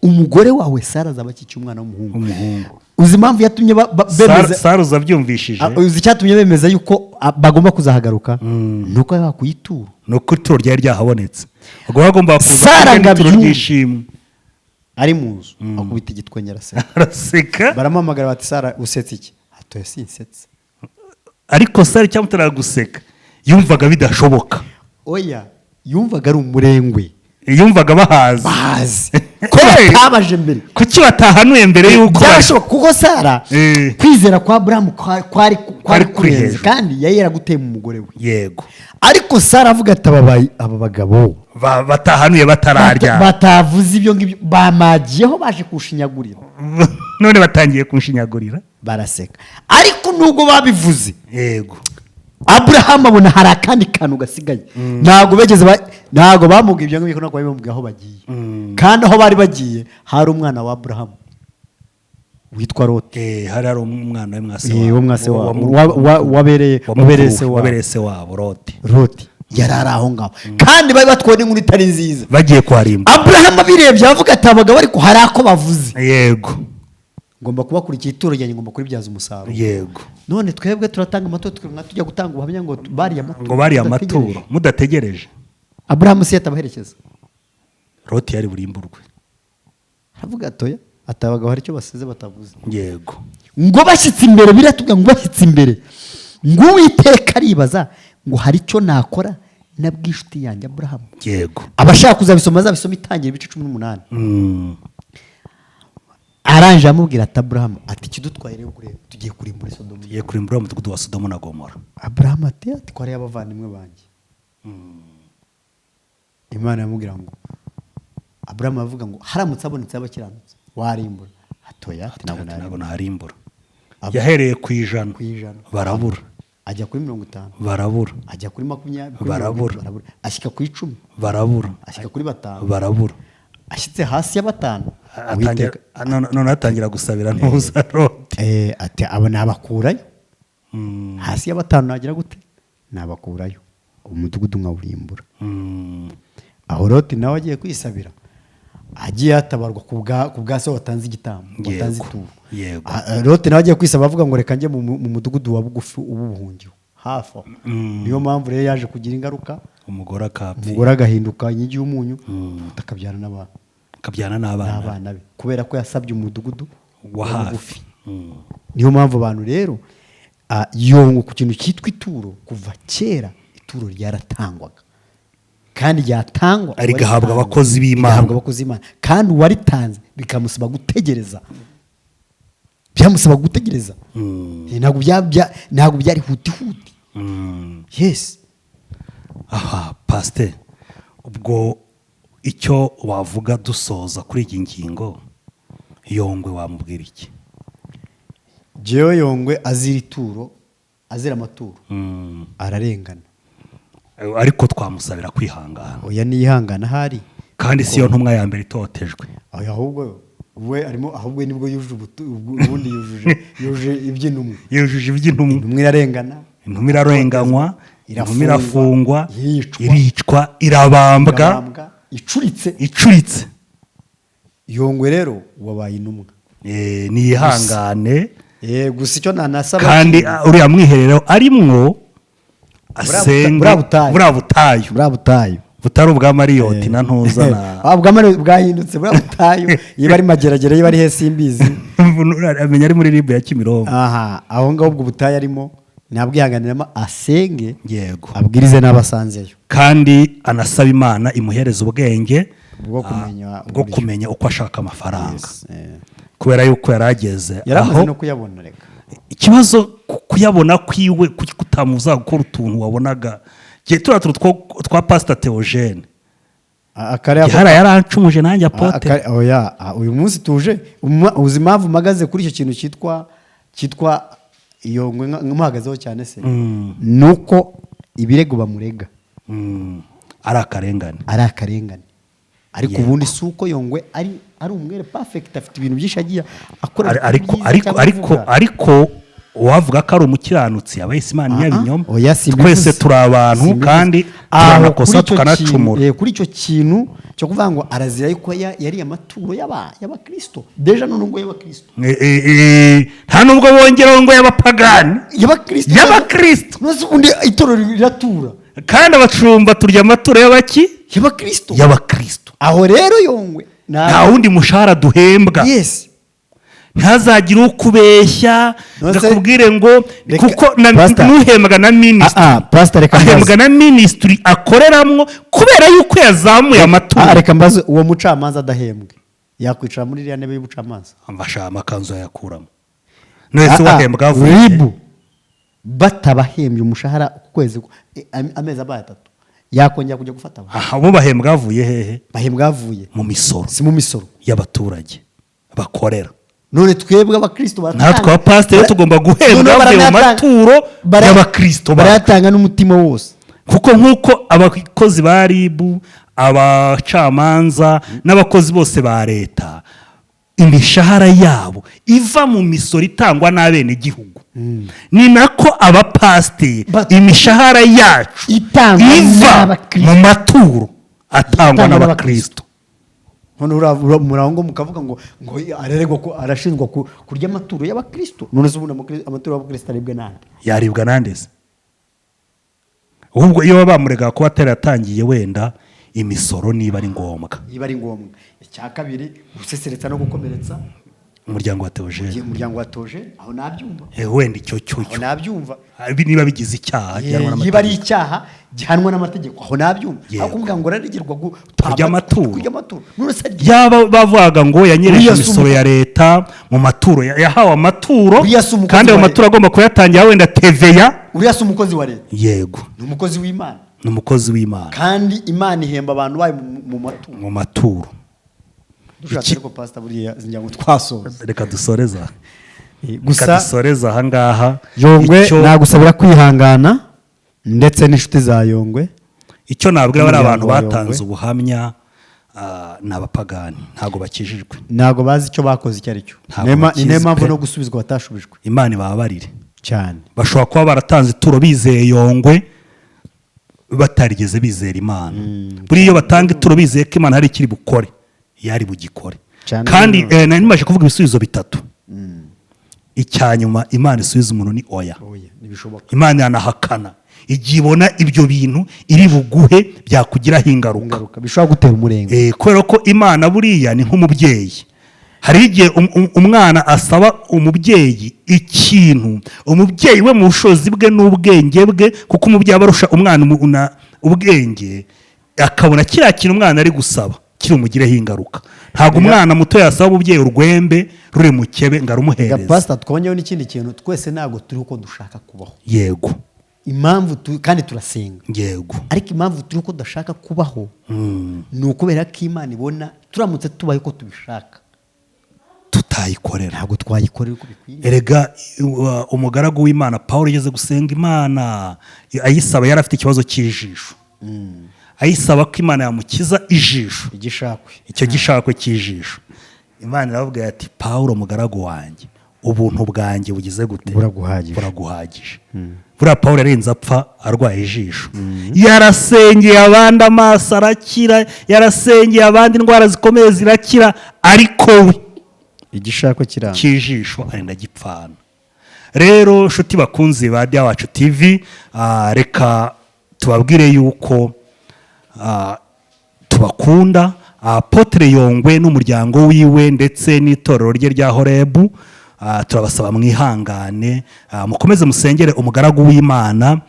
umugore wawe Sara azaba iki cy'umwana w'umuhungu uzi impamvu yatumye bemeza Sara uzabyumvishije uzi icyatumye bemeza yuko bagomba kuzahagaruka nuko yabakuye ituro nuko ituro ryari ryahabonetse ubwo bagomba Sara ngabyishimwe ari mu nzu akubita igitwenge araseka baramamagara bati Sara usetse iki atoye sinsetse ariko Sara cyamutara guseka yumvaga bidashoboka oya yumvaga ari umurengwe yumvaga bahazi ko batabaje mbere kuki batahanuye mbere y'uko byashoboka kuko Sara kwizera kwa Aburahamu kwari kurenze kandi yari yaraguteye mu mugore we yego ariko Sara avuga ati aba bagabo batahanuye batararya batavuze ibyo ngibyo bamagiyeho baje kushinyagurira none batangiye kushinyagurira baraseka ariko nubwo babivuze yego Aburahamu abona hari akandi kantu gasigaye ntabwo bamubwiye ibyo ngibyo ntabwo bamubwiye aho bagiye kandi aho bari bagiye hari umwana wa Aburahamu witwa Loti hari umwana w'umwase wabereye se wabo Loti yari ari aho ngaho kandi bari batwone inkuru itari nziza bagiye kwarimba Aburahamu abirebye avuga ati abagabo ariko hari ako bavuze yego ngomba kubakurikira ituro ryanjye ngomba kuribyaza umusaruro yego none twebwe turatanga amaturo tujya gutanga ubuhamya ngo bariya amaturo mudategereje Aburahamu se yatabaherekeza Loti yari burimburwe aravuga atoya atabagabo hari icyo basize batavuze yego ngo bashyitse imbere biratubwira ngo bashyitse imbere ngo Uwiteka aribaza ngo hari icyo nakora nabwiye inshuti yanjye Aburahamu yego abashaka kuzabisoma azabisoma itangira ibice 18 aranje amubwira ati Aburahamu ati ikidutwaye rero tugiye kurimbura Sodomu tugiye kurimbura umudugudu wa Sodomu na Gomora Aburahamu ati twari abavandimwe banjye Imana yamubwira ngo Aburahamu avuga ngo haramutse abonetse abakiranutse warimbura atoya ntabwo naharimbura yahereye ku ijana barabura ajya kuri 50 barabura ajya kuri 20 barabura ashyika ku 10 barabura ashyika kuri 5 barabura ashyitse hasi ya 5 none atangira gusabira ntuza Loti ati abo nabakurayo hasi ya 5 nagira gute nabakurayo umudugudu nkawurimbura aho Loti nawe agiye kwisabira agiye hatabarwa ku bwa se watanze igitambo watanze ituro Loti nawe agiye kwisaba avuga ngo reka njye mu mudugudu wa bugufi ubuhungiro hafi niyo mpamvu rero yaje kugira ingaruka umugore agahinduka inkingi y'umunyu akabyana n'abana be kubera ko yasabye umudugudu wa hafi niyo mpamvu abantu rero yongo ku kintu cyitwa ituro kuva kera ituro ryaratangwaga kandi ryatangwa arigahabwa abakozi b'Imana kandi uwaritanze bikamusaba gutegereza byamusaba gutegereza ntabwo byari huti yes aha pastor ubwo icyo wavuga dusoza kuri iyi ngingo Yongwe wamubwira iki jewe Yongwe azira ituro azira amaturo ararengana ariko twamusabira kwihangana oya niyihangana hari kandi siyo ntumwa ya mbere itotejwe ahubwo we arimo ahubwo nibwo ubundi yujuje iby'intumwa intumwa irarengana intumwa irarenganywa intumwa irafungwa iricwa irabambwa icuritse. Yongwe rero wabaye intumwa niyihangane gusa icyo nanasaba kandi uriya mwiherero arimwo asenge buriya butayu butari ubwa mariyoti na ntuzana bwahindutse buriya butayu iyo ari mageragere iyo ari hesi imbizi amenya ari muri ribu ya Kimironko. Aho ngaho ubwo butayu arimo nabwihanganiramo asenge yego abwirize n'abasanzeyo kandi anasaba Imana imuhereza ubwenge bwo kumenya uko ashaka amafaranga kubera yuko yarageze yaramaze no kuyabona. Reka ikibazo kuyabona kwiwe kutamuza gukora utuntu wabonaga twa Pastor Eugene yarancumuje nanjye apote uyu munsi tuje uzi impamvu mpagaze kuri icyo kintu cyitwa Yongwe nk'umuhagazeho cyane se nuko ibirego bamurega ari akarengane ariko ubundi si uko Yongwe ari umwere perfect afite ibintu byinshi agiye akora ariko wavuga ko ari umukiranutsi abayise Imana nyabinyoma twese turi abantu kandi turanakosa tukanacumura kuri icyo kintu cyo kuvuga ngo arazira yuko yari amaturo y'abakristo deja none ngo y'abakristo nta nubwo bongeraho ngo y'abapagani y'abakristo undi itorero riratura kandi abacumba turya amaturo y'abakristo aho rero Yongwe nta wundi mushahara duhembwa ntazagire ukubeshya ndakubwire ngo kuko nuhembwa na ministry ahembwa na ministry akoreramwo kubera yuko yazamuye amaturo. Reka mbaze uwo mucamanza adahembwe yakwicara muri iriya ntebe y'ubucamanza ambasha amakanzu yakuramo nese wahembwa avuye batabahembye umushahara ku kwezi amezi abaye 3 yakongera kujya gufata abo bahembwa avuye hehe? Bahembwa avuye mu misoro, si mu misoro y'abaturage bakorera. None twebwe abakristo natwe abapasiteri tugomba guhembwa mu maturo y'abakristo baratanga n'umutima wose kuko nkuko abakozi ba ribu abacamanza n'abakozi bose ba leta imishahara yabo iva mu misoro itangwa n'abene gihugu ni nako abapasiteri imishahara yacu iva mu maturo atangwa n'abakristo. Hano murango mukavuga ngo arerego ko arashinzwa kurya amaturo y'abakristo. None se ubundi amaturo y'abakristo aribwa nande? Yaribwa nande se? Ubwo iyo bamurega ko bataratangiye wenda imisoro niba ari ngombwa. Icya kabiri guseseretsa no gukomeretsa umuryango wa Theogene. Umuryango wa Theogene aho nabyumva. Wenda icyo aho nabyumva. Niba bigize icyaha gihanwa n'amategeko. Niba ari icyaha gihanwa n'amategeko aho nabyumva. Akumva ngo rarigirwa kurya amaturo. None se yaba bavuga ngo yanyereje imisoro ya leta mu maturo yahawe amaturo kandi ayo maturo agomba kuyatangira wenda TVA. Uriya si umukozi wa leta. Yego. Ni umukozi w'Imana. Ni umukozi w'Imana. Kandi Imana ihemba abantu bayo mu maturo. Dushatse ko pastor buriya zinjyango twasoza. Reka dusoreza. Gusa dusoreza aha ngaha Yongwe nagusabira kwihangana ndetse n'inshuti za Yongwe. Icyo nabwira bari abantu batanze ubuhamya n'abapagani ntago bakijijwe. Ntago bazi icyo bakoze icyo ari cyo. Nema mvo no gusubizwa batashubijwe. Imana ibabarire cyane. Bashobora kuba baratanze ituro bizeye Yongwe batarigeze bizera Imana. Buri iyo batanga ituro bizeye ko Imana hari ikiri bukore yari bugikore. Kandi nimaje kuvuga ibisubizo 3. Icyanyuma Imana isubiza umuntu ni oya. Imana yanahakana igibona ibyo bintu iri buguhe byakugiraho ingaruka bishobora gutera umurenge. Kubera ko Imana buriya ni nk'umubyeyi. Hari igihe umwana asaba umubyeyi ikintu umubyeyi we mu bushobozi bwe n'ubwenge bwe kuko umubyeyi abarusha umwana ubwenge akabona kiriya kintu umwana ari gusaba kiri umugireho ingaruka. Ntabwo umwana muto yasaba umubyeyi urwembe ruri mu kebe ngo arumuhereze. Pastor twonyeho n'ikindi kintu twese ntago turi uko dushaka kubaho. Yego. Impamvu kandi turasenga. Yego. Ariko impamvu turi uko dashaka kubaho ni ukubera ko Imana ibona turamutse tubaye uko tubishaka tutayikorera. Ntabwo twayikorera uko bikwiye. Erega umugaragu w'Imana Paul yageze gusenga Imana ayisaba yari afite ikibazo cy'ijisho. Ayisaba ko Imana yamukiza ijisho. Igishakwe. Icyo gishakwe cy'ijisho. Imana iravuga ati Paul umugaragu wanjye ubuntu bwanjye bugize gute? Buraguhagije. Buraguhagije. buriya Pawulo yarenze apfa arwaye ijisho, yarasengeye abandi amaso arakira, yarasengeye abandi indwara zikomeye zirakira, ariko we igishako kiranga cy'ijisho arenda gipfana. Rero nshuti bakunzi ba Dia Wacu TV, reka tubabwire yuko tubakunda. Apotre Yongwe n'umuryango wiwe ndetse n'itorero rye rya Horebu, turabasaba mwihangane, mukomeze musengere umugaragu w'Imana.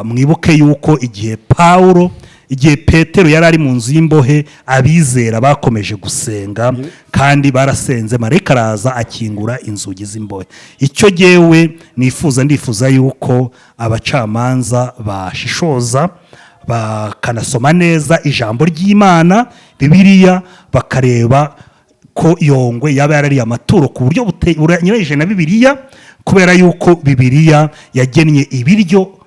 Mwibuke yuko igihe Petero yari ari mu nzu y'imbohe, abizera bakomeje gusenga kandi barasenze, marayika araza akingura inzugi z'imbohe. Icyo jyewe ndifuza yuko abacamanza bashishoza bakanasoma neza ijambo ry'Imana, Bibiliya, bakareba ko Yongwe yaba yarariye amaturo ku buryo bunyuranyije na Bibiliya, kubera yuko Bibiliya yagennye ibiryo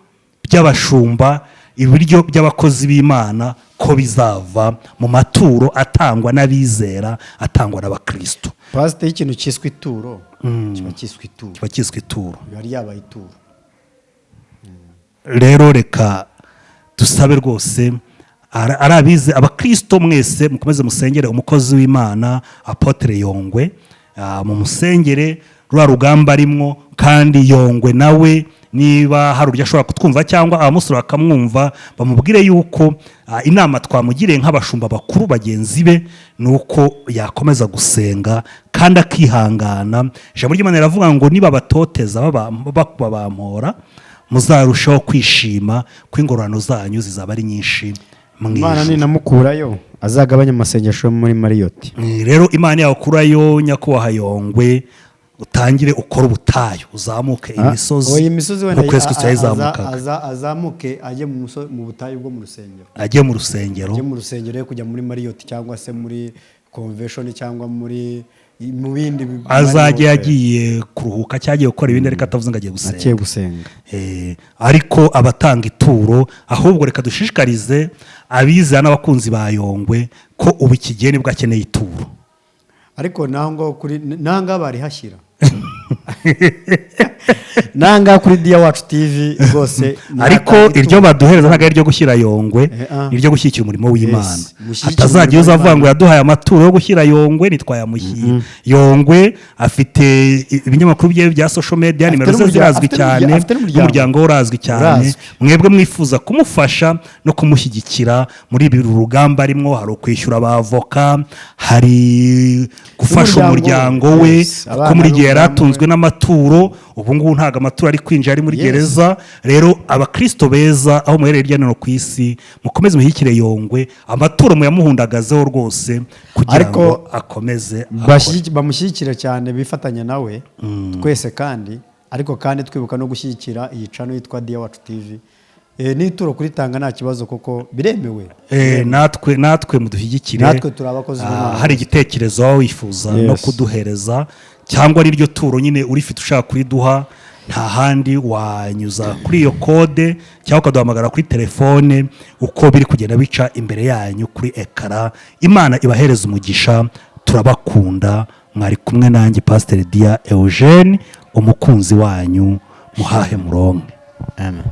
by'abashumba, ibiryo by'abakozi b'Imana ko bizava mu maturo atangwa n'abizera, atangwa n'abakristo. Pastor, ikintu cyiswe ituro kiba cyiswe ituro, yari yabaye ituro. Rero reka dusabe rwose arabize abakristo mwese mukomeze musengere umukozi w'Imana Apotre Yongwe, mu musengere rwa rugamba arimwo, kandi Yongwe nawe niba hari uburyo ashobora kutwumva cyangwa abamusura bakamwumva, bamubwire yuko inama twamugiriye nk'abashumba bakuru bagenzi be nuko yakomeza gusenga kandi akihangana. Ijambo ry'Imana riravuga ngo niba batoteza babampora, muzarushaho kwishima ko ingororano zanyu zizaba ari nyinshi mu Imana ijuru. ninamukurayo azagabanya amasengesho muri Mariyoti. Rero Imana yakurayo nyakubahwa Yongwe, utangire ukora ubutayu, uzamuke imisozi wenda Kristo yazamukaga, azamuke ajye mu butayu bwo mu rusengero, ajye mu rusengero yo kujya muri Mariyoti cyangwa se muri convention cyangwa mu bindi, azajya yagiye kuruhuka cyagiye gukora ibindi, ariko atavuze ngo agiye gusenga. Ariko abatanga ituro, ahubwo reka dushishikarize abizera n'abakunzi ba Yongwe ko ubu ikigihe nibwo akeneye ituro. Ariko nanga bari hashyira nanga kuri Dia Wacu TV rwose, ariko iryo baduhereza ntago ari ryo gushyira Yongwe, iryo gushyikira umurimo w'Imana. Atazajya uzavuga ngo yaduhaye amaturo yo gushyira Yongwe nitwayamushyiye. Yongwe afite ibinyamakuru bye bya social media, nimero ze zirazwi cyane, n'umuryango we urazwi cyane. Mwebwe mwifuza kumufasha no kumushyigikira muri ibi rugamba arimo, hari ukwishyura abavoka, hari gufasha umuryango we, kuko muri gihe yaratunzwe n'amaturo, ubu ngubu ntago amaturo ari kwinjira, ari muri gereza. Rero abakristo beza aho muherereye hirya no ku isi, mukomeze muhikire Yongwe, amaturo muyamuhundagazeho rwose kugira ngo akomeze bamushyigikire cyane, bifatanya nawe twese, ariko kandi twibuka no gushyigikira iyi channel yitwa Dia Wacu TV. N'ituro kuritanga nta kibazo kuko biremewe. Natwe mudushyigikire, natwe turabakozi b'Imana. Hari igitekerezo waba wifuza no kuduhereza, cyangwa n'iryo turo nyine urifite ushaka kuriduha, nta handi wanyuza kuri iyo kode cyangwa ukaduhamagara kuri telefone uko biri kugenda bica imbere yanyu kuri ekara. Imana ibahereza umugisha, turabakunda. Mwari kumwe nanjye Pastor Dia Eugene, umukunzi wanyu, muhahe muronke. Amen.